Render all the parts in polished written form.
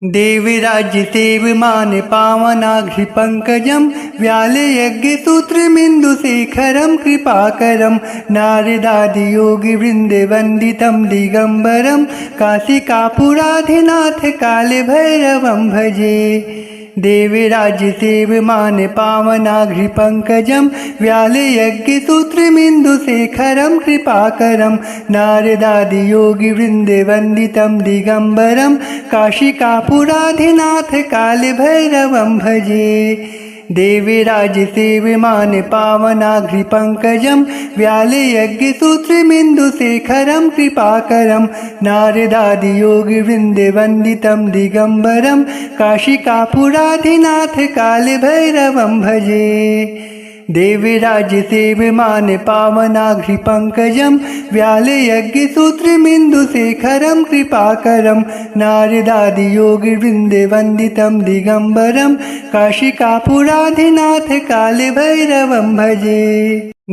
देवराज्यसेव्यमान पावनाघ्रिपङ्कजं व्यालयज्ञसूत्रमिन्दुशेखरं कृपाकरं नारदादियोगिवृन्दे वन्दितं दिगम्बरं काशिकापुराधिनाथ कालभैरवं भजे। देवराज्यसेव्यमान पावनाघ्रिपङ्कजं व्यालयज्ञसूत्रमिन्दुशेखरं कृपाकरं नारदादियोगिवृन्दे वन्दितं दिगम्बरं काशिकापुराधिनाथ कालभैरवं भजे। देवराज्यसेव्यमान पावनाघ्रिपङ्कजं व्यालयज्ञसूत्रमिन्दुशेखरं कृपाकरं नारदादियोगिवृन्दे वन्दितं दिगम्बरं काशिकापुराधिनाथ कालभैरवं भजे। देवराज्यसेव्यमान पावनाघ्रिपङ्कजं व्यालयज्ञसूत्रमिन्दुशेखरं कृपाकरं नारदादियोगिवृन्दे वन्दितं दिगम्बरं काशिकापुराधिनाथ कालभैरवं भजे।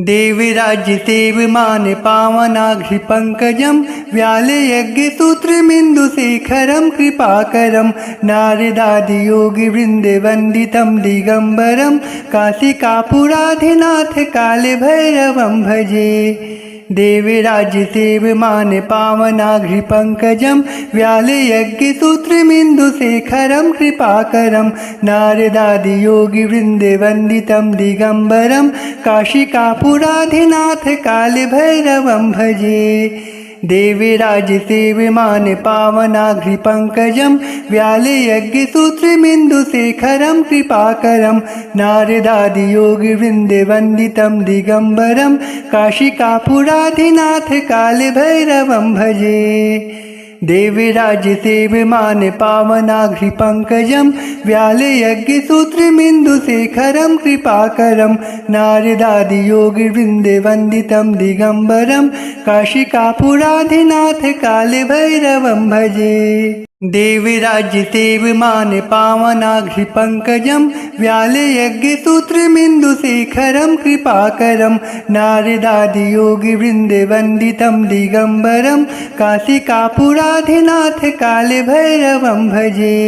देवराज्यसेव्यमान पावनाघ्रिपङ्कजं व्यालयज्ञसूत्रमिन्दुशेखरं कृपाकरं नारदादियोगिवृन्दे वन्दितं दिगम्बरं काशिकापुराधिनाथ कालभैरवं भजे। देवराज्यसेव्यमान पावनाघ्रिपङ्कजं व्यालयज्ञसूत्रमिन्दुशेखरं कृपाकरं नारदादियोगिवृन्दे वन्दितं दिगम्बरं काशिकापुराधिनाथ कालभैरवं भजे। देवराज्यसेव्यमान पावनाघ्रिपङ्कजं व्यालयज्ञसूत्रमिन्दुशेखरं कृपाकरं नारदादियोगिवृन्दे वन्दितं दिगम्बरं काशिकापुराधिनाथ कालभैरवं भजे। देवराज्यसेव्यमान पावनाघ्रिपङ्कजं व्यालयज्ञसूत्रमिन्दुशेखरं कृपाकरं नारदादियोगिवृन्दे वन्दितं दिगम्बरं काशिकापुराधिनाथ कालभैरवं भजे। देवराज्यसेव्यमान पावनाघ्रिपङ्कजं व्यालयज्ञसूत्रमिन्दुशेखरं कृपाकरं नारदादियोगिवृन्दे वन्दितं दिगम्बरं काशिकापुराधिनाथ कालभैरवं भजे।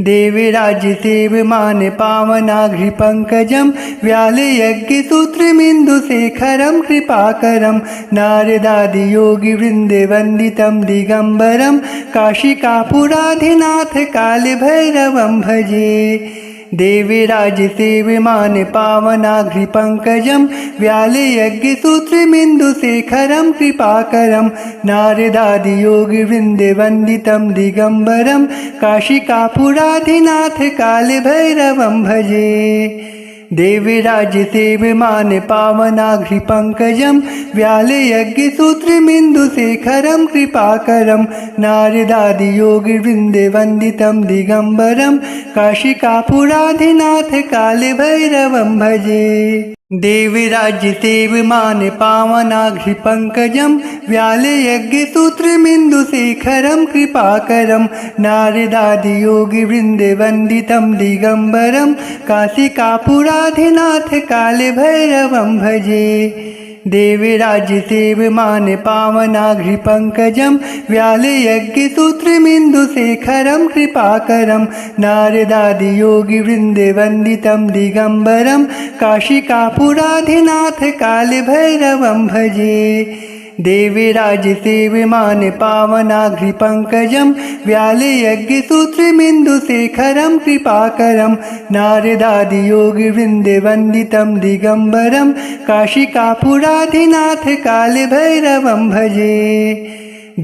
देवराज्यसेव्यमान पावनाघ्रिपङ्कजं व्यालयज्ञसूत्रमिन्दुशेखरं कृपाकरं नारदादियोगिवृन्दे वन्दितं दिगम्बरं काशिकापुराधिनाथ कालभैरवं भजे। देवराज्यसेव्यमान पावनाघ्रिपङ्कजं व्यालयज्ञसूत्रमिन्दुशेखरं कृपाकरं नारदादियोगिवृन्दे वन्दितं दिगम्बरं काशिकापुराधिनाथ कालभैरवं भजे। देवराज्यसेव्यमान पावनाघ्रिपङ्कजं व्यालयज्ञसूत्रमिन्दुशेखरं कृपाकरं नारदादियोगिवृन्दे वन्दितं दिगम्बरं काशिकापुराधिनाथ कालभैरवं भजे। देवराज्यसेव्यमान पावनाघ्रिपङ्कजं व्यालयज्ञसूत्रमिन्दुशेखरं कृपाकरं नारदादियोगिवृन्दे वन्दितं दिगम्बरं काशिकापुराधिनाथ कालभैरवं भजे। देवराज्यसेव्यमान पावनाघ्रिपङ्कजं व्यालयज्ञसूत्रमिन्दुशेखरं कृपाकरं नारदादियोगिवृन्दे वन्दितं दिगम्बरं काशिकापुराधिनाथ कालभैरवं भजे। देवराज्यसेव्यमान पावनाघ्रिपङ्कजं व्यालयज्ञसूत्रमिन्दुशेखरं कृपाकरं नारदादियोगिवृन्दे वन्दितं दिगम्बरं काशिकापुराधिनाथ कालभैरवं भजे।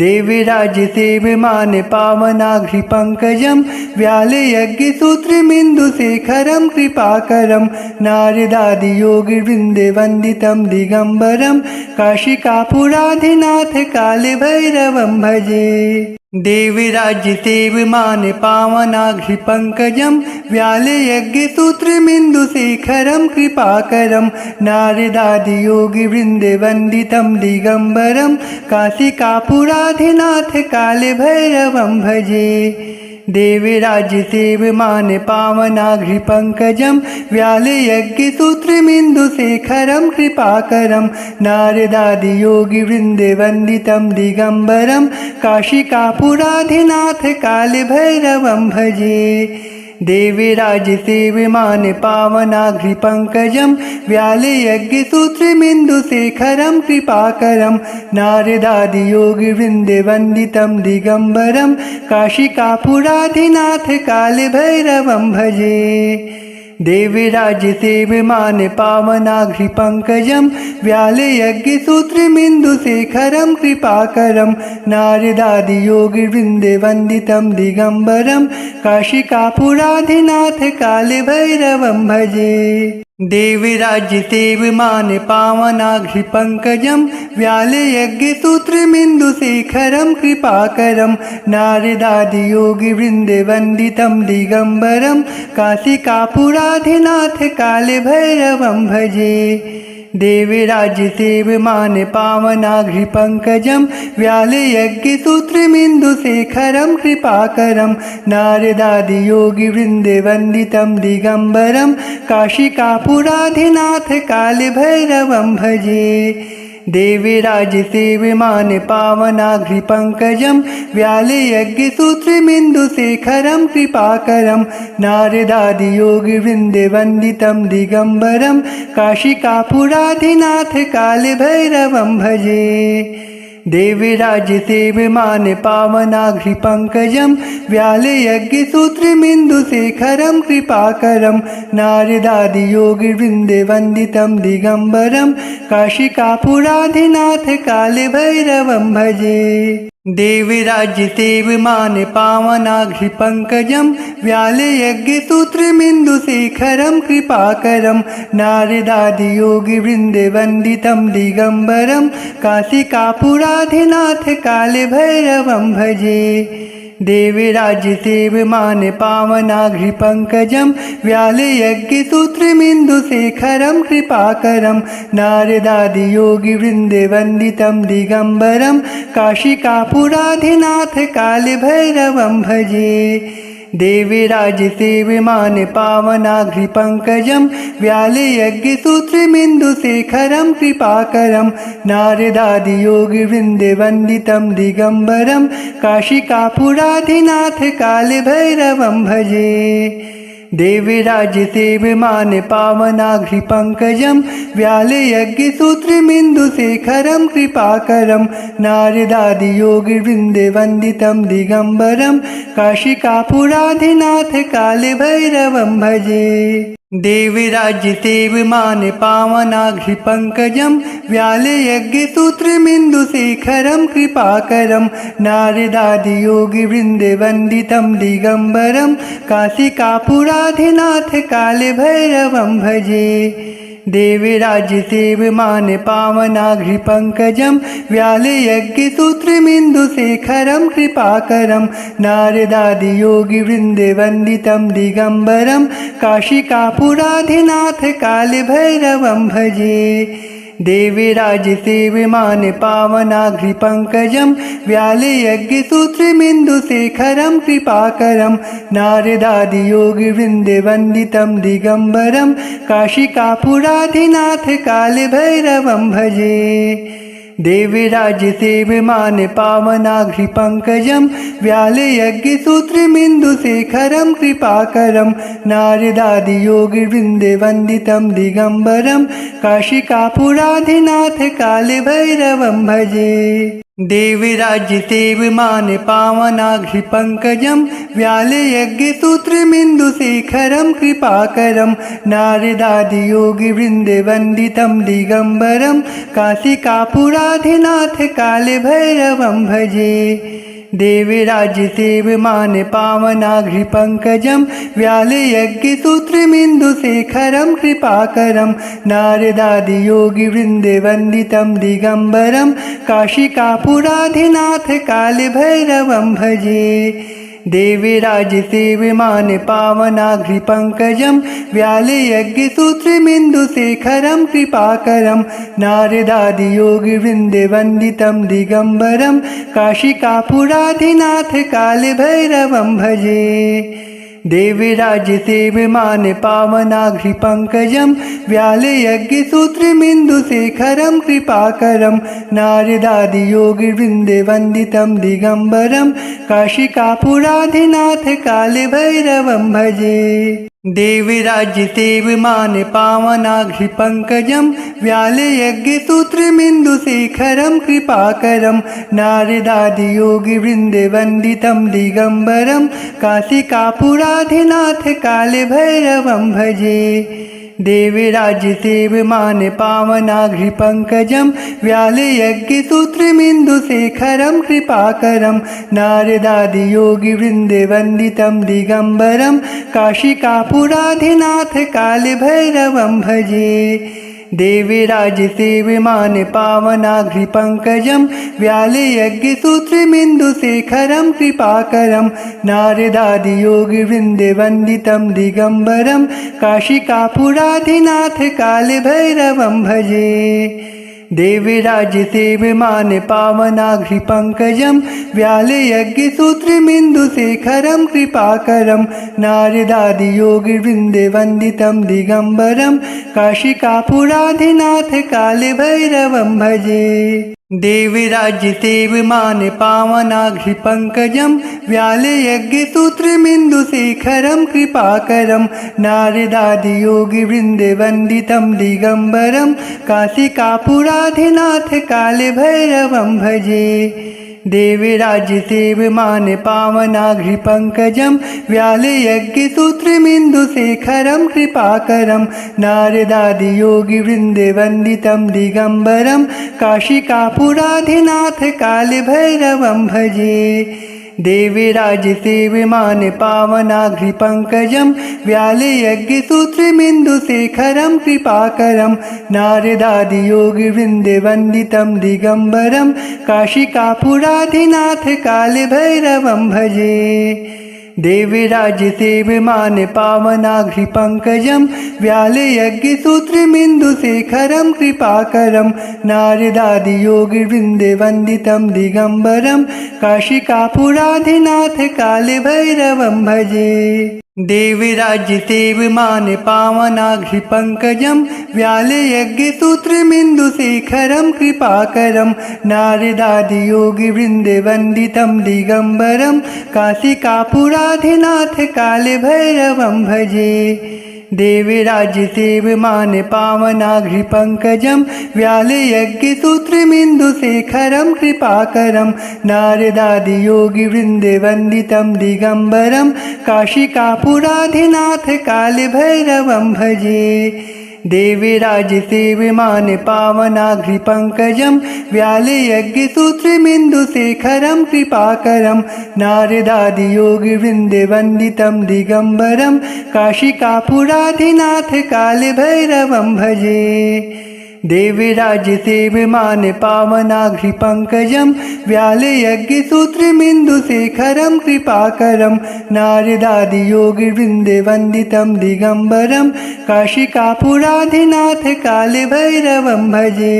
देवराज्यसेव्यमान पावनाघ्रिपङ्कजं व्यालयज्ञसूत्रमिन्दुशेखरं कृपाकरं नारदादियोगिवृन्दे वन्दितं दिगम्बरं काशिकापुराधिनाथ कालभैरवं भजे। देवराज्यसेव्यमान पावनाघ्रिपङ्कजं व्यालयज्ञसूत्रमिन्दुशेखरं कृपाकरं नारदादियोगिवृन्दे वन्दितं दिगम्बरं काशिकापुराधिनाथ कालभैरवं भजे। देविराज्यसेवमान् पावनाघ्रिपङ्कजं व्यालयज्ञसूत्रमिन्दुशेखरं कृपाकरं नारदादियोगिवृन्दे वन्दितं दिगम्बरं काशिकापुराधिनाथ कालभैरवं भजे। देविराज्यसेवमान् पावनाघ्रिपङ्कजं व्यालयज्ञसूत्रमिन्दुशेखरं कृपाकरं नारदादियोगिवृन्दे वन्दितं दिगम्बरं काशिकापुराधिनाथ कालभैरवं भजे। देविराज्यसेवमान् पावनाघ्रिपङ्कजं व्यालयज्ञसूत्रमिन्दुशेखरं कृपाकरं नारदादियोगिवृन्दे वन्दितं दिगम्बरं काशिकापुराधिनाथ कालभैरवं भजे। देविराज्यसेवमान् पावनाघ्रिपङ्कजं व्यालयज्ञसूत्रमिन्दुशेखरं कृपाकरं नारदादियोगिवृन्दे वन्दितं दिगम्बरं काशिकापुराधिनाथ कालभैरवं भजे। देविराज्यसेवमान् पावनाघ्रिपङ्कजं व्यालयज्ञसूत्रमिन्दुशेखरं कृपाकरं नारदादियोगिवृन्दे वन्दितं दिगम्बरं काशिकापुराधिनाथ कालभैरवं भजे। देविराज्यसेवमान् पावनाघ्रिपङ्कजं व्यालयज्ञसूत्रमिन्दुशेखरं कृपाकरं नारदादियोगिवृन्दे वन्दितं दिगम्बरं काशिकापुराधिनाथ कालभैरवं भजे। देविराज्यसेवमान् पावनाघ्रिपङ्कजं व्यालयज्ञसूत्रमिन्दुशेखरं कृपाकरं नारदादियोगिवृन्दे वन्दितं दिगम्बरं काशिकापुराधिनाथ कालभैरवं भजे। देविराज्यसेवमान् पावनाघ्रिपङ्कजं व्यालयज्ञसूत्रमिन्दुशेखरं कृपाकरं नारदादियोगिवृन्दे वन्दितं दिगम्बरं काशिकापुराधिनाथ कालभैरवं भजे। देविराज्यसेवमान् पावनाघ्रिपङ्कजं व्यालयज्ञसूत्रमिन्दुशेखरं कृपाकरं नारदादियोगिवृन्दे वन्दितं दिगम्बरं काशिकापुराधिनाथ कालभैरवं भजे। देविराज्यसेवमान् पावनाघ्रिपङ्कजं व्यालयज्ञसूत्रमिन्दुशेखरं कृपाकरं नारदादियोगिवृन्दे वन्दितं दिगम्बरं काशिकापुराधिनाथ कालभैरवं भजे। देविराज्यसेवमान् पावनाघ्रिपङ्कजं व्यालयज्ञसूत्रमिन्दुशेखरं कृपाकरं नारदादियोगिवृन्दे वन्दितं दिगम्बरं काशिकापुराधिनाथ कालभैरवं भजे। देविराज्यसेवमान् पावनाघ्रिपङ्कजं व्यालयज्ञसूत्रमिन्दुशेखरं कृपाकरं नारदादियोगिवृन्दे वन्दितं दिगम्बरं काशिकापुराधिनाथ कालभैरवं भजे। देविराज्यसेवमान् पावनाघ्रिपङ्कजं व्यालयज्ञसूत्रमिन्दुशेखरं कृपाकरं नारदादियोगिवृन्दे वन्दितं दिगम्बरं काशिकापुराधिनाथ कालभैरवं भजे। देविराज्यसेवमान् पावनाघ्रिपङ्कजं व्यालयज्ञसूत्रमिन्दुशेखरं कृपाकरं नारदादियोगिवृन्दे वन्दितं दिगम्बरं काशिकापुराधिनाथ कालभैरवं भजे। देविराज्यसेवमान् पावनाघ्रिपङ्कजं व्यालयज्ञसूत्रमिन्दुशेखरं कृपाकरं नारदादियोगिवृन्दे वन्दितं दिगम्बरं काशिकापुराधिनाथ कालभैरवं भजे। देविराज्यसेवमान् पावनाघ्रिपङ्कजं व्यालयज्ञसूत्रमिन्दुशेखरं कृपाकरं नारदादियोगिवृन्दे वन्दितं दिगम्बरं काशिकापुराधिनाथ कालभैरवं भजे। देविराज्यसेवमान् पावनाघ्रिपङ्कजं व्यालयज्ञसूत्रमिन्दुशेखरं कृपाकरं नारदादियोगिवृन्दे वन्दितं दिगम्बरं काशिकापुराधिनाथ कालभैरवं भजे। देविराजसेव्यमान पावनाघ्रिपङ्कजं व्याले यज्ञसूत्रमिन्दुशेखरं कृपाकरं नारदादियोगिवृन्दे वन्दितं दिगम्बरं काशिकापुराधिनाथ कालभैरवं भजे। देविराजसेव्यमान पावनाघ्रिपङ्कजं व्याले यज्ञसूत्रमिन्दुशेखरं कृपाकरं नारदादियोगिवृन्दे वन्दितं दिगम्बरं काशिकापुराधिनाथ कालभैरवं भजे। देविराजसेव्यमान पावनाघ्रिपङ्कजं व्याले यज्ञसूत्रमिन्दुशेखरं कृपाकरं नारदादियोगिवृन्दे वन्दितं दिगम्बरं काशिकापुराधिनाथ कालभैरवं भजे। देविराजसेव्यमान पावनाघ्रिपङ्कजं व्याले यज्ञसूत्रमिन्दुशेखरं कृपाकरं नारदादियोगिवृन्दे वन्दितं दिगम्बरं काशिकापुराधिनाथ कालभैरवं भजे। देविराजसेव्यमान पावनाघ्रिपङ्कजं व्याले यज्ञसूत्रमिन्दुशेखरं कृपाकरं नारदादियोगिवृन्दे वन्दितं दिगम्बरं काशिकापुराधिनाथ कालभैरवं भजे। देविराजसेव्यमान पावनाघ्रिपङ्कजं व्याले यज्ञसूत्रमिन्दुशेखरं कृपाकरं नारदादियोगिवृन्दे वन्दितं दिगम्बरं काशिकापुराधिनाथ कालभैरवं भजे। देविराजसेव्यमान पावनाघ्रिपङ्कजं व्याले यज्ञसूत्रमिन्दुशेखरं कृपाकरं नारदादियोगिवृन्दे वन्दितं दिगम्बरं काशिकापुराधिनाथ कालभैरवं भजे। देविराजसेव्यमान पावनाघ्रिपङ्कजं व्याले यज्ञसूत्रमिन्दुशेखरं कृपाकरं नारदादियोगिवृन्दे वन्दितं दिगम्बरं काशिकापुराधिनाथ कालभैरवं भजे। देविराजसेव्यमान पावनाघ्रिपङ्कजं व्याले यज्ञसूत्रमिन्दुशेखरं कृपाकरं नारदादियोगिवृन्दे वन्दितं दिगम्बरं काशिकापुराधिनाथ कालभैरवं भजे। देविराजसेव्यमान पावनाघ्रिपङ्कजं व्याले यज्ञसूत्रमिन्दुशेखरं कृपाकरं नारदादियोगिवृन्दे वन्दितं दिगम्बरं काशिकापुराधिनाथ कालभैरवं भजे। देविराजसेव्यमान पावनाघ्रिपङ्कजं व्याले यज्ञसूत्रमिन्दुशेखरं कृपाकरं नारदादियोगिवृन्दे वन्दितं दिगम्बरं काशिकापुराधिनाथ कालभैरवं भजे। देविराजसेव्यमान पावनाघ्रिपङ्कजं व्याले यज्ञसूत्रमिन्दुशेखरं कृपाकरं नारदादियोगिवृन्दे वन्दितं दिगम्बरं काशिकापुराधिनाथ कालभैरवं भजे। देविराजसेव्यमान पावनाघ्रिपङ्कजं व्याले यज्ञसूत्रमिन्दुशेखरं कृपाकरं नारदादियोगिवृन्दे वन्दितं दिगम्बरं काशिकापुराधिनाथ कालभैरवं भजे। देविराजसेव्यमान पावनाघ्रिपङ्कजं व्याले यज्ञसूत्रमिन्दुशेखरं कृपाकरं नारदादियोगिवृन्दे वन्दितं दिगम्बरं काशिकापुराधिनाथ कालभैरवं भजे।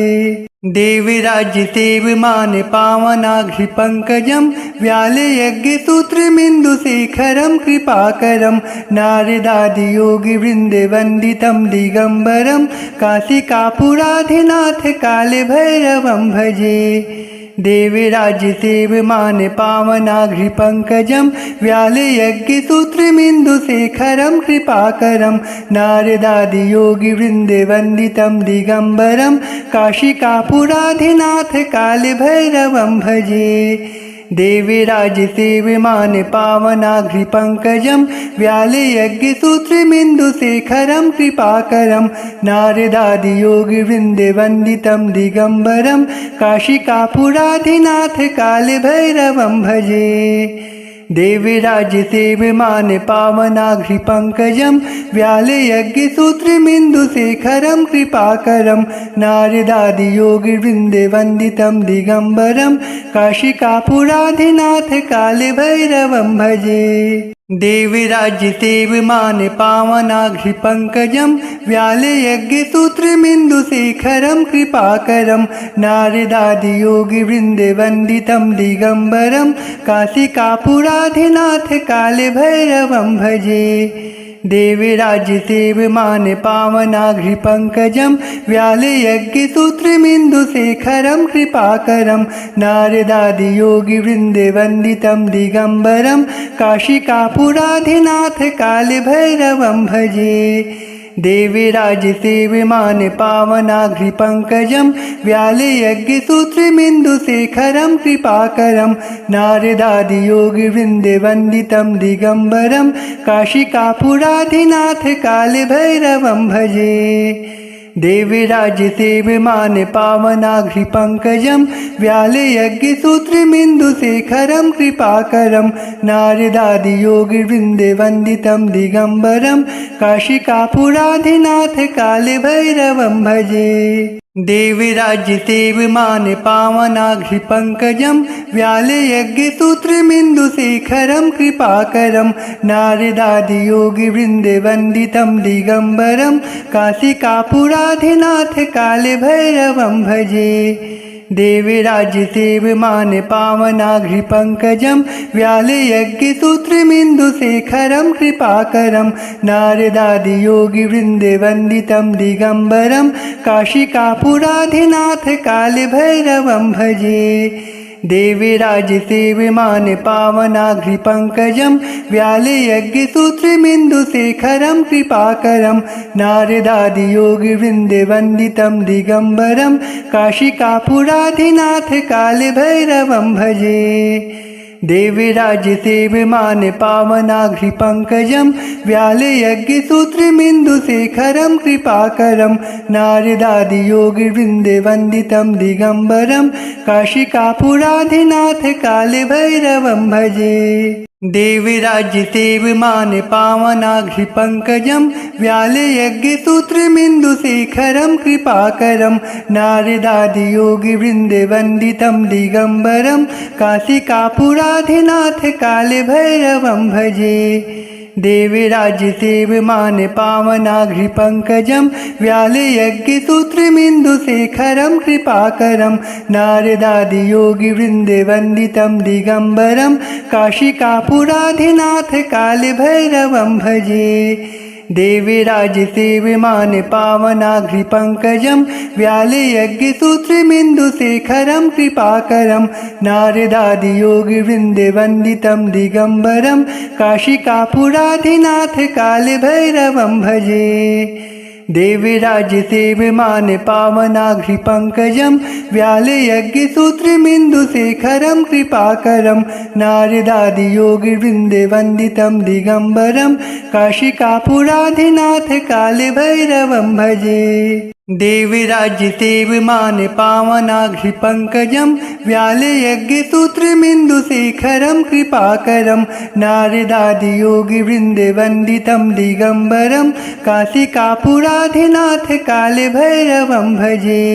देविराजसेव्यमान पावनाघ्रिपङ्कजं व्याले यज्ञसूत्रमिन्दुशेखरं कृपाकरं नारदादियोगिवृन्दे वन्दितं दिगम्बरं काशिकापुराधिनाथ कालभैरवं भजे। देविराजसेव्यमान पावनाघ्रिपङ्कजं व्याले यज्ञसूत्रमिन्दुशेखरं कृपाकरं नारदादियोगिवृन्दे वन्दितं दिगम्बरं काशिकापुराधिनाथ कालभैरवं भजे। देविराजसेव्यमान पावनाघ्रिपङ्कजं व्याले यज्ञसूत्रमिन्दुशेखरं कृपाकरं नारदादियोगिवृन्दे वन्दितं दिगम्बरं काशिकापुराधिनाथ कालभैरवं भजे। देविराज्यसेव्यमान पावनाघ्रिपङ्कजं व्यालयज्ञसूत्रमिन्दुशेखरं कृपाकरं नारदादियोगिवृन्दे वन्दितं दिगम्बरं काशिकापुराधिनाथ कालभैरवं भजे। देविराज्यसेव्यमान पावनाघ्रिपङ्कजं व्यालयज्ञसूत्रमिन्दुशेखरं कृपाकरं नारदादियोगिवृन्दे वन्दितं दिगम्बरं काशिकापुराधिनाथ कालभैरवं भजे। देविराज्यसेव्यमान पावनाघ्रिपङ्कजं व्यालयज्ञसूत्रमिन्दुशेखरं कृपाकरं नारदादियोगिवृन्दे वन्दितं दिगम्बरं काशिकापुराधिनाथ कालभैरवं भजे। देविराज्यसेव्यमान पावनाघ्रिपङ्कजं व्यालयज्ञसूत्रमिन्दुशेखरं कृपाकरं नारदादियोगिवृन्दे वन्दितं दिगम्बरं काशिकापुराधिनाथ कालभैरवं भजे। देविराज्यसेव्यमान पावनाघ्रिपङ्कजं व्यालयज्ञसूत्रमिन्दुशेखरं कृपाकरं नारदादियोगिवृन्दे वन्दितं दिगम्बरं काशिकापुराधिनाथ कालभैरवं भजे। देविराज्यसेव्यमान पावनाघ्रिपङ्कजं व्यालयज्ञसूत्रमिन्दुशेखरं कृपाकरं नारदादियोगिवृन्दे वन्दितं दिगम्बरं काशिकापुराधिनाथ कालभैरवं भजे। देविराज्यसेव्यमान पावनाघ्रिपङ्कजं व्यालयज्ञसूत्रमिन्दुशेखरं कृपाकरं नारदादियोगिवृन्दे वन्दितं दिगम्बरं काशिकापुराधिनाथ कालभैरवं भजे। देविराज्यसेव्यमान पावनाघ्रिपङ्कजं व्यालयज्ञसूत्रमिन्दुशेखरं कृपाकरं नारदादियोगिवृन्दे वन्दितं दिगम्बरं काशिकापुराधिनाथ कालभैरवं भजे। देविराज्यसेव्यमान पावनाघ्रिपङ्कजं व्यालयज्ञसूत्रमिन्दुशेखरं कृपाकरं नारदादियोगिवृन्दे वन्दितं दिगम्बरं काशिकापुराधिनाथ कालभैरवं भजे। देविराज्यसेव्यमान पावनाघ्रिपङ्कजं व्यालयज्ञसूत्रमिन्दुशेखरं कृपाकरं नारदादियोगिवृन्दे वन्दितं दिगम्बरं काशिकापुराधिनाथ कालभैरवं भजे। देविराज्यसेव्यमान पावनाघ्रिपङ्कजं व्यालयज्ञसूत्रमिन्दुशेखरं कृपाकरं नारदादियोगिवृन्दे वन्दितं दिगम्बरं काशिकापुराधिनाथ कालभैरवं भजे। देविराज्यसेव्यमान पावनाघ्रिपङ्कजं व्यालयज्ञसूत्रमिन्दुशेखरं कृपाकरं नारदादियोगिवृन्दे वन्दितं दिगम्बरं काशिकापुराधिनाथ कालभैरवं भजे। देविराज्यसेव्यमान पावनाघ्रिपङ्कजं व्यालयज्ञसूत्रमिन्दुशेखरं कृपाकरं नारदादियोगिवृन्दे वन्दितं दिगम्बरं काशिकापुराधिनाथ कालभैरवं भजे। देविराज्यसेव्यमान पावनाघ्रिपङ्कजं व्यालयज्ञसूत्रमिन्दुशेखरं कृपाकरं नारदादियोगिवृन्दे वन्दितं दिगम्बरं काशिकापुराधिनाथ कालभैरवं भजे।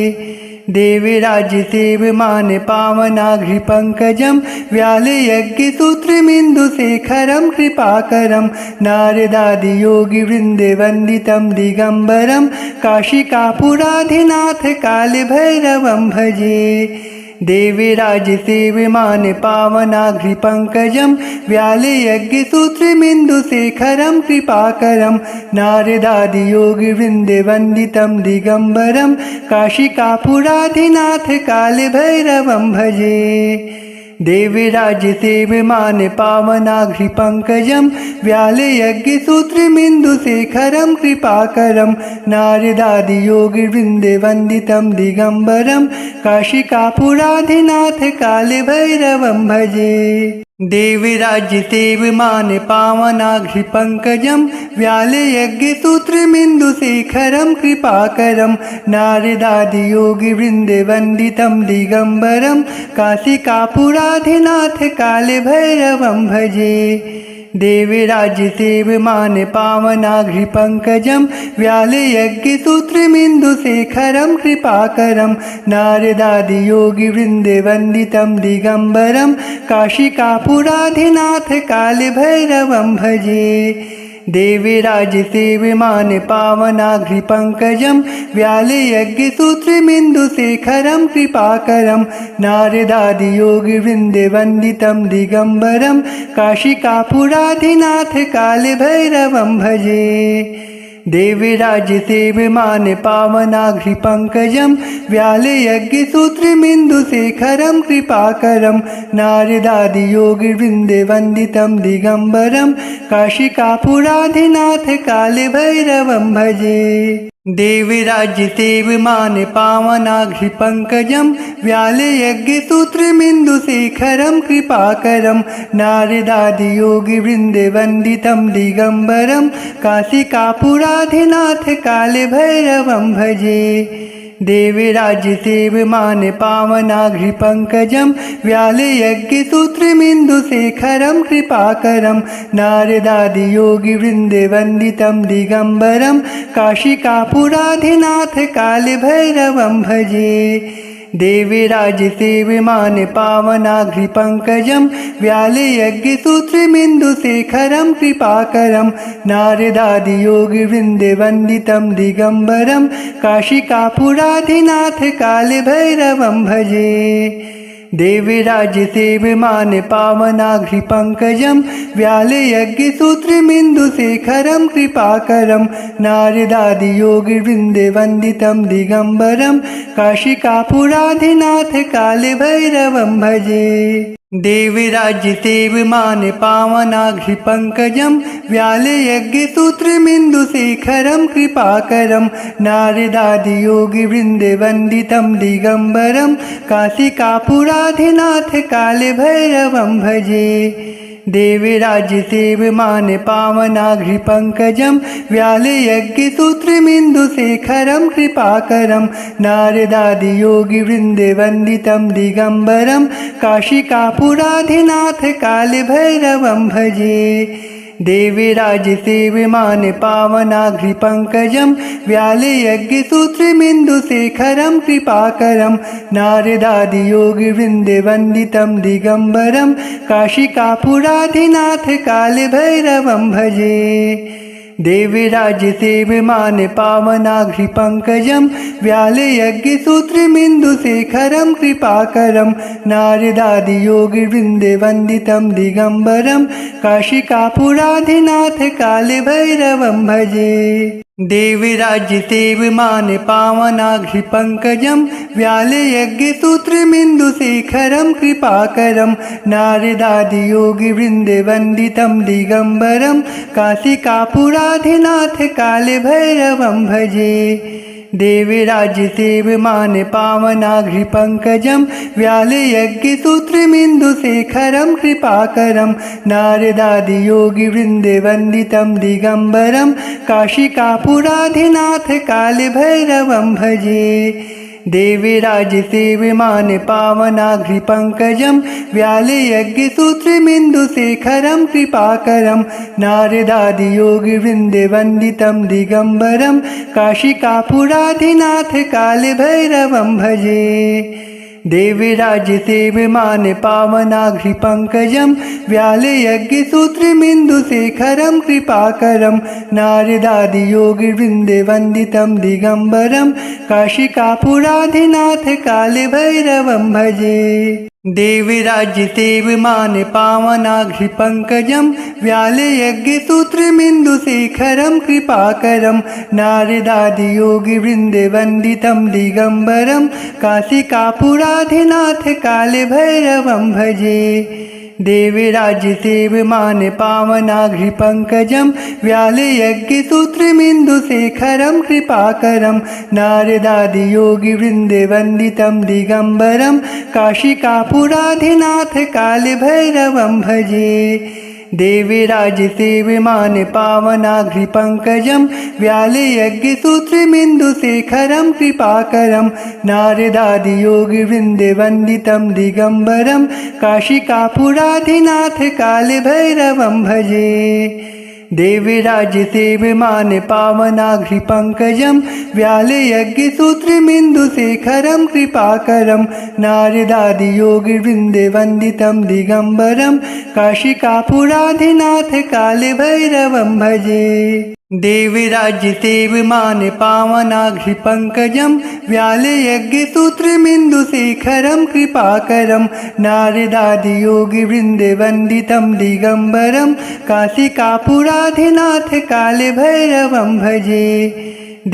देविराज्यसेव्यमान पावनाघ्रिपङ्कजं व्यालयज्ञसूत्रमिन्दुशेखरं कृपाकरं नारदादियोगिवृन्दे वन्दितं दिगम्बरं काशिकापुराधिनाथ कालभैरवं भजे। देविराज्यसेव्यमान पावनाघ्रिपङ्कजं व्यालयज्ञसूत्रमिन्दुशेखरं कृपाकरं नारदादियोगिवृन्दे वन्दितं दिगम्बरं काशिकापुराधिनाथ कालभैरवं भजे। देविराज्यसेव्यमान पावनाघ्रिपङ्कजं व्यालयज्ञसूत्रमिन्दुशेखरं कृपाकरं नारदादियोगिवृन्दे वन्दितं दिगम्बरं काशिकापुराधिनाथ कालभैरवं भजे। देवराज्यसेवमान पावनाघ्रिपङ्कजं व्यालयज्ञसूत्रमिन्दुशेखरं कृपाकरं नारदादियोगिवृन्दवन्दितं दिगम्बरं काशिकापुराधिनाथ कालभैरवं भजे। देवराज्यसेवमान पावनाघ्रिपङ्कजं व्यालयज्ञसूत्रमिन्दुशेखरं कृपाकरं नारदादियोगिवृन्दवन्दितं दिगम्बरं काशिकापुराधिनाथ कालभैरवं भजे। देवराज्यसेवमान पावनाघ्रिपङ्कजं व्यालयज्ञसूत्रमिन्दुशेखरं कृपाकरं नारदादियोगिवृन्दवन्दितं दिगम्बरं काशिकापुराधिनाथ कालभैरवं भजे। देवराज्यसेवमान पावनाघ्रिपङ्कजं व्यालयज्ञसूत्रमिन्दुशेखरं कृपाकरं नारदादियोगिवृन्दवन्दितं दिगम्बरं काशिकापुराधिनाथ कालभैरवं भजे। देवराज्यसेवमान पावनाघ्रिपङ्कजं व्यालयज्ञसूत्रमिन्दुशेखरं कृपाकरं नारदादियोगिवृन्दवन्दितं दिगम्बरं काशिकापुराधिनाथ कालभैरवं भजे। देवराज्यसेवमान पावनाघ्रिपङ्कजं व्यालयज्ञसूत्रमिन्दुशेखरं कृपाकरं नारदादियोगिवृन्दवन्दितं दिगम्बरं काशिकापुराधिनाथ कालभैरवं भजे। देवराज्यसेवमान पावनाघ्रिपङ्कजं व्यालयज्ञसूत्रमिन्दुशेखरं कृपाकरं नारदादियोगिवृन्दवन्दितं दिगम्बरं काशिकापुराधिनाथ कालभैरवं भजे। देवराज्यसेवमान पावनाघ्रिपङ्कजं व्यालयज्ञसूत्रमिन्दुशेखरं कृपाकरं नारदादियोगिवृन्दवन्दितं दिगम्बरं काशिकापुराधिनाथ कालभैरवं भजे। देवराज्यसेवमान पावनाघ्रिपङ्कजं व्यालयज्ञसूत्रमिन्दुशेखरं कृपाकरं नारदादियोगिवृन्दवन्दितं दिगम्बरं काशिकापुराधिनाथ कालभैरवं भजे। देवराज्यसेवमान पावनाघ्रिपङ्कजं व्यालयज्ञसूत्रमिन्दुशेखरं कृपाकरं नारदादियोगिवृन्दवन्दितं दिगम्बरं काशिकापुराधिनाथ कालभैरवं भजे। देवराज्यसेवमान पावनाघ्रिपङ्कजं व्यालयज्ञसूत्रमिन्दुशेखरं कृपाकरं नारदादियोगिवृन्दवन्दितं दिगम्बरं काशिकापुराधिनाथ कालभैरवं भजे। देवराज्यसेवमान पावनाघ्रिपङ्कजं व्यालयज्ञसूत्रमिन्दुशेखरं कृपाकरं नारदादियोगिवृन्दवन्दितं दिगम्बरं काशिकापुराधिनाथ कालभैरवं भजे। देवराज्यसेवमान पावनाघ्रिपङ्कजं व्यालयज्ञसूत्रमिन्दुशेखरं कृपाकरं नारदादियोगिवृन्दवन्दितं दिगम्बरं काशिकापुराधिनाथ कालभैरवं भजे। देवराज्यसेवमान पावनाघ्रिपङ्कजं व्यालयज्ञसूत्रमिन्दुशेखरं कृपाकरं नारदादियोगिवृन्दवन्दितं दिगम्बरं काशिकापुराधिनाथ कालभैरवं भजे। देवराज्यसेवमान पावनाघ्रिपङ्कजं व्यालयज्ञसूत्रमिन्दुशेखरं कृपाकरं नारदादियोगिवृन्दवन्दितं दिगम्बरं काशिकापुराधिनाथ कालभैरवं भजे। देवराज्यसेवमान पावनाघ्रिपङ्कजं व्यालयज्ञसूत्रमिन्दुशेखरं कृपाकरं नारदादियोगिवृन्दवन्दितं दिगम्बरं काशिकापुराधिनाथ कालभैरवं भजे। देवराज्यसेवमान पावनाघ्रिपङ्कजं व्यालयज्ञसूत्रमिन्दुशेखरं कृपाकरं नारदादियोगिवृन्दवन्दितं दिगम्बरं काशिकापुराधिनाथ कालभैरवं भजे। देविराज्यसेव्यमान पावनाघ्रिपङ्कजं व्यालयज्ञसूत्रमिन्दुशेखरं कृपाकरं नारदादियोगिवृन्दे वन्दितं दिगम्बरं काशिकापुराधिनाथ कालभैरवं भजे। देविराज्यसेव्यमान पावनाघ्रिपङ्कजं व्यालयज्ञसूत्रमिन्दुशेखरं कृपाकरं नारदादियोगिवृन्दे वन्दितं दिगम्बरं काशिकापुराधिनाथ कालभैरवं भजे। देविराज्यसेव्यमान पावनाघ्रिपङ्कजं व्यालयज्ञसूत्रमिन्दुशेखरं कृपाकरं नारदादियोगिवृन्दे वन्दितं दिगम्बरं काशिकापुराधिनाथ कालभैरवं भजे। देविराज्यसेव्यमान पावनाघ्रिपङ्कजं व्यालयज्ञसूत्रमिन्दुशेखरं कृपाकरं नारदादियोगिवृन्दे वन्दितं दिगम्बरं काशिकापुराधिनाथ कालभैरवं भजे।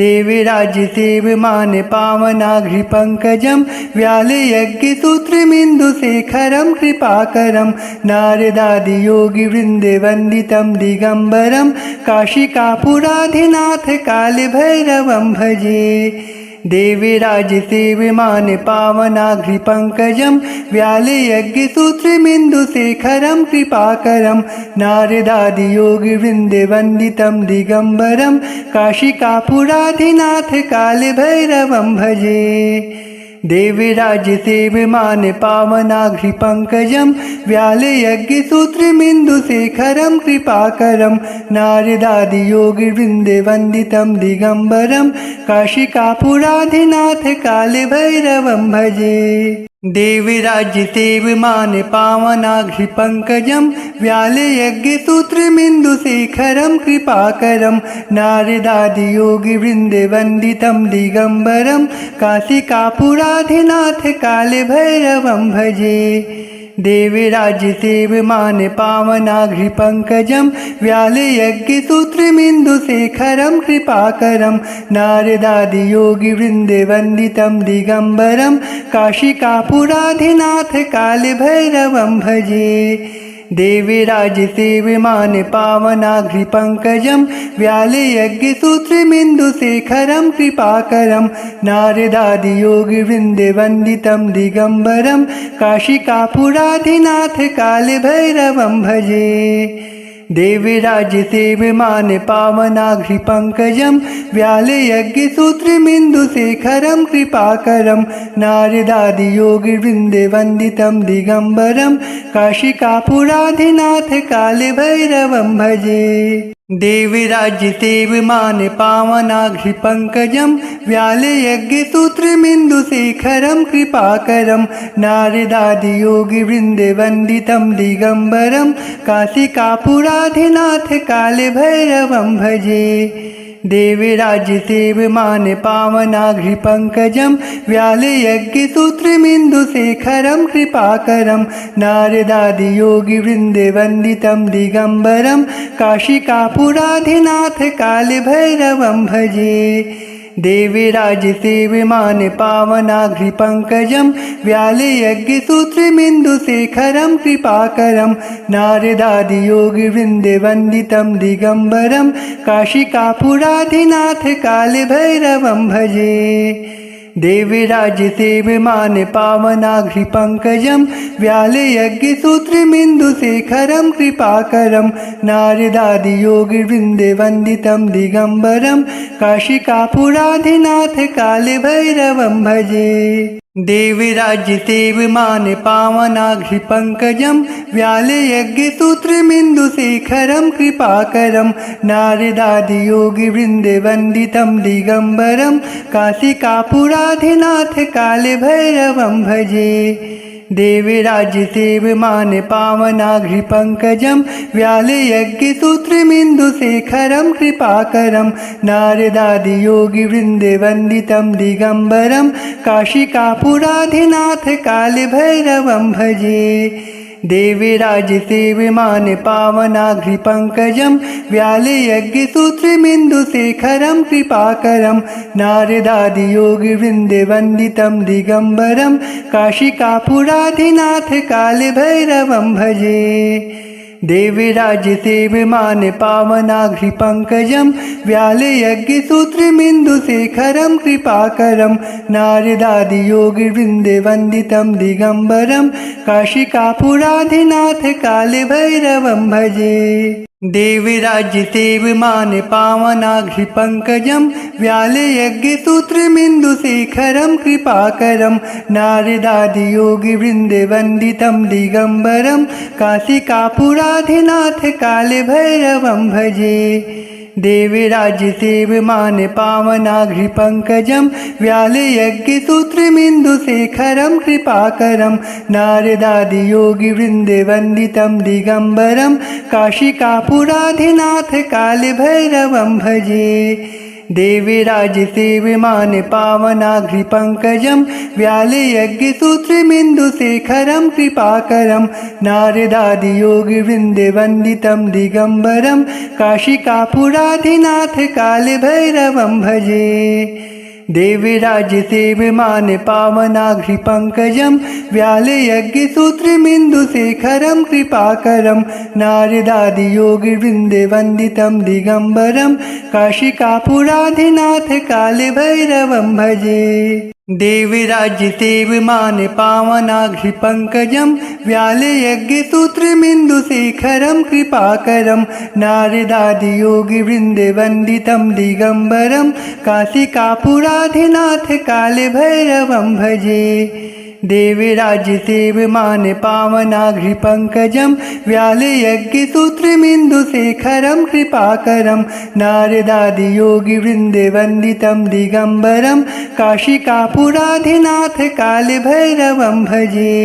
देविराज्यसेव्यमान पावनाघ्रिपङ्कजं व्यालयज्ञसूत्रमिन्दुशेखरं कृपाकरं नारदादियोगिवृन्दे वन्दितं दिगम्बरं काशिकापुराधिनाथ कालभैरवं भजे। देविराज्यसेव्यमान पावनाघ्रिपङ्कजं व्यालयज्ञसूत्रमिन्दुशेखरं कृपाकरं नारदादियोगिवृन्दे वन्दितं दिगम्बरं काशिकापुराधिनाथ कालभैरवं भजे। देविराज्यसेव्यमान पावनाघ्रिपङ्कजं व्यालयज्ञसूत्रमिन्दुशेखरं कृपाकरं नारदादियोगिवृन्दे वन्दितं दिगम्बरं काशिकापुराधिनाथ कालभैरवं भजे। देविराज्यसेव्यमान पावनाघ्रिपङ्कजं व्यालयज्ञसूत्रमिन्दुशेखरं कृपाकरं नारदादियोगिवृन्दे वन्दितं दिगम्बरं काशिकापुराधिनाथ कालभैरवं भजे। देविराज्यसेव्यमान पावनाघ्रिपङ्कजं व्यालयज्ञसूत्रमिन्दुशेखरं कृपाकरं नारदादियोगिवृन्दे वन्दितं दिगम्बरं काशिकापुराधिनाथ कालभैरवं भजे। देविराज्यसेव्यमान पावनाघ्रिपङ्कजं व्यालयज्ञसूत्रमिन्दुशेखरं कृपाकरं नारदादियोगिवृन्दे वन्दितं दिगम्बरं काशिकापुराधिनाथ कालभैरवं भजे। देविराज्यसेव्यमान पावनाघ्रिपङ्कजं व्यालयज्ञसूत्रमिन्दुशेखरं कृपाकरं नारदादियोगिवृन्दे वन्दितं दिगम्बरं काशिकापुराधिनाथ कालभैरवं भजे। देविराज्यसेव्यमान पावनाघ्रिपङ्कजं व्यालयज्ञसूत्रमिन्दुशेखरं कृपाकरं नारदादियोगिवृन्दे वन्दितं दिगम्बरं काशिकापुराधिनाथ कालभैरवं भजे। देविराज्यसेव्यमान पावनाघ्रिपङ्कजं व्यालयज्ञसूत्रमिन्दुशेखरं कृपाकरं नारदादियोगिवृन्दे वन्दितं दिगम्बरं काशिकापुराधिनाथ कालभैरवं भजे। देविराज्यसेव्यमान पावनाघ्रिपङ्कजं व्यालयज्ञसूत्रमिन्दुशेखरं कृपाकरं नारदादियोगिवृन्दे वन्दितं दिगम्बरं काशिकापुराधिनाथ कालभैरवं भजे। देविराज्यसेव्यमान पावनाघ्रिपङ्कजं व्यालयज्ञसूत्रमिन्दुशेखरं कृपाकरं नारदादियोगिवृन्दे वन्दितं दिगम्बरं काशिकापुराधिनाथ कालभैरवं भजे। देविराज्यसेव्यमान पावनाघ्रिपङ्कजं व्यालयज्ञसूत्रमिन्दुशेखरं कृपाकरं नारदादियोगिवृन्दे वन्दितं दिगम्बरं काशिकापुराधिनाथ कालभैरवं भजे। देविराज्यसेव्यमान पावनाघ्रिपङ्कजं व्यालयज्ञसूत्रमिन्दुशेखरं कृपाकरं नारदादियोगिवृन्दे वन्दितं दिगम्बरं काशिकापुराधिनाथ कालभैरवं भजे। देविराजसेव्यमान पावनाघ्रिपङ्कजं व्यालयज्ञसूत्रमिन्दुशेखरं कृपाकरं नारदादियोगिवृन्दे वन्दितं दिगम्बरं काशिकापुराधिनाथ कालभैरवं भजे। देविराजसेव्यमान पावनाघ्रिपङ्कजं व्यालयज्ञसूत्रमिन्दुशेखरं कृपाकरं नारदादियोगिवृन्दे वन्दितं दिगम्बरं काशिकापुराधिनाथ कालभैरवं भजे। देविराजसेव्यमान पावनाघ्रिपङ्कजं व्यालयज्ञसूत्रमिन्दुशेखरं कृपाकरं नारदादियोगिवृन्दे वन्दितं दिगम्बरं काशिकापुराधिनाथ कालभैरवं भजे। देविराजसेव्यमान पावनाघ्रिपङ्कजं व्यालयज्ञसूत्रमिन्दुशेखरं कृपाकरं नारदादियोगिवृन्दे वन्दितं दिगम्बरं काशिकापुराधिनाथ कालभैरवं भजे। देविराजसेव्यमान पावनाघ्रिपङ्कजं व्यालयज्ञसूत्रमिन्दुशेखरं कृपाकरं नारदादियोगिवृन्दे वन्दितं दिगम्बरं काशिकापुराधिनाथ कालभैरवं भजे। देविराजसेव्यमान पावनाघ्रिपङ्कजं व्यालयज्ञसूत्रमिन्दुशेखरं कृपाकरं नारदादियोगिवृन्दे वन्दितं दिगम्बरं काशिकापुराधिनाथ कालभैरवं भजे। देविराजसेव्यमान पावनाघ्रिपङ्कजं व्यालयज्ञसूत्रमिन्दुशेखरं कृपाकरं नारदादियोगिवृन्दे वन्दितं दिगम्बरं काशिकापुराधिनाथ कालभैरवं भजे। देविराजसेव्यमान पावनाघ्रिपङ्कजं व्यालयज्ञसूत्रमिन्दुशेखरं कृपाकरं नारदादियोगिवृन्दे वन्दितं दिगम्बरं काशिकापुराधिनाथ कालभैरवं भजे।